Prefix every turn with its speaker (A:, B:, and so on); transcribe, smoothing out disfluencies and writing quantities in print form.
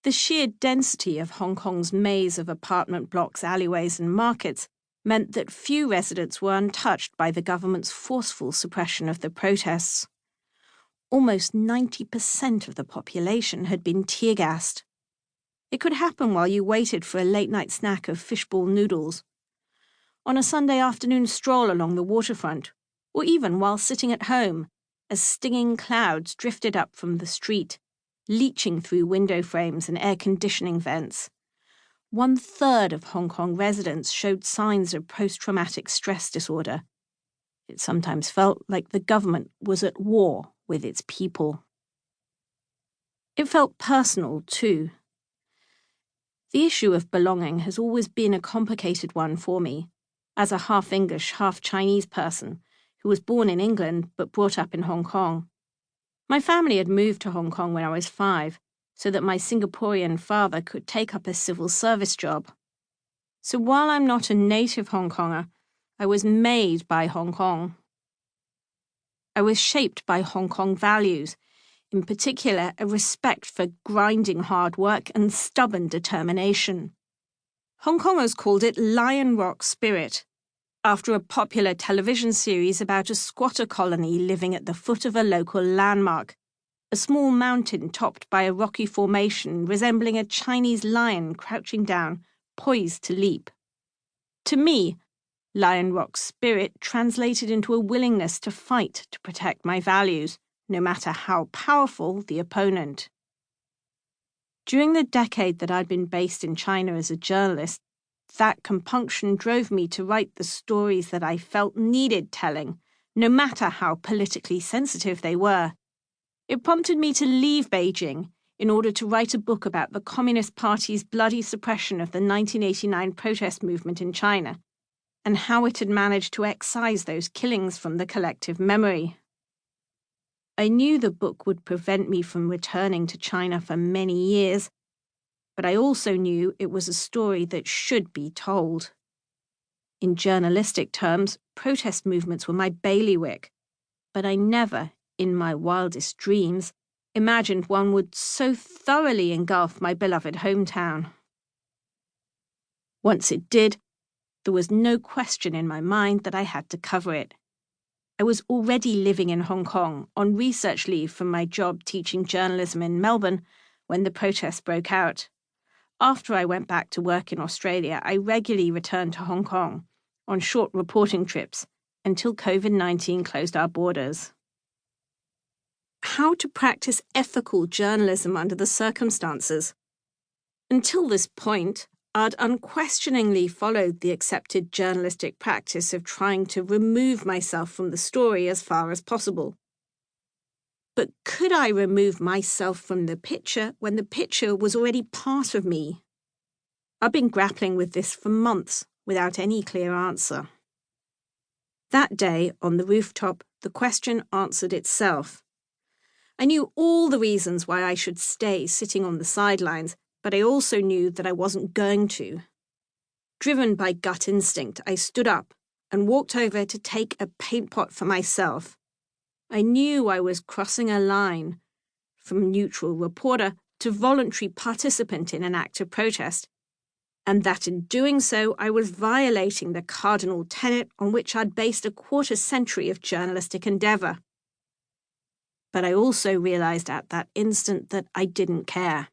A: The sheer density of Hong Kong's maze of apartment blocks, alleyways and markets meant that few residents were untouched by the government's forceful suppression of the protests. Almost 90% of the population had been tear-gassed. It could happen while you waited for a late-night snack of fishball noodles, on a Sunday afternoon stroll along the waterfront, or even while sitting at home, as stinging clouds drifted up from the street, leaching through window frames and air conditioning vents. 1/3 of Hong Kong residents showed signs of post-traumatic stress disorder. It sometimes felt like the government was at war with its people. It felt personal, too. The issue of belonging has always been a complicated one for me, as a half-English, half-Chinese person who was born in England but brought up in Hong Kong. My family had moved to Hong Kong when I was 5, so that my Singaporean father could take up a civil service job. So while I'm not a native Hong Konger, I was made by Hong Kong. I was shaped by Hong Kong values, in particular a respect for grinding hard work and stubborn determination. Hong Kongers called it Lion Rock spirit, after a popular television series about a squatter colony living at the foot of a local landmark, a small mountain topped by a rocky formation resembling a Chinese lion crouching down, poised to leap. To me, Lion Rock spirit translated into a willingness to fight to protect my values, no matter how powerful the opponent. During the decade that I'd been based in China as a journalist, that compunction drove me to write the stories that I felt needed telling, no matter how politically sensitive they were. It prompted me to leave Beijing in order to write a book about the Communist Party's bloody suppression of the 1989 protest movement in China, and how it had managed to excise those killings from the collective memory. I knew the book would prevent me from returning to China for many years, but I also knew it was a story that should be told. In journalistic terms, protest movements were my bailiwick, but I never, in my wildest dreams, imagined one would so thoroughly engulf my beloved hometown. Once it did, there was no question in my mind that I had to cover it. I was already living in Hong Kong on research leave from my job teaching journalism in Melbourne when the protests broke out. After I went back to work in Australia, I regularly returned to Hong Kong on short reporting trips until COVID-19 closed our borders. How to practice ethical journalism under the circumstances? Until this point, I'd unquestioningly followed the accepted journalistic practice of trying to remove myself from the story as far as possible. But could I remove myself from the picture when the picture was already part of me? I've been grappling with this for months without any clear answer. That day, on the rooftop, the question answered itself. I knew all the reasons why I should stay sitting on the sidelines, but I also knew that I wasn't going to. Driven by gut instinct, I stood up and walked over to take a paint pot for myself. I knew I was crossing a line from neutral reporter to voluntary participant in an act of protest, and that in doing so I was violating the cardinal tenet on which I'd based a quarter-century of journalistic endeavour. But I also realised at that instant that I didn't care.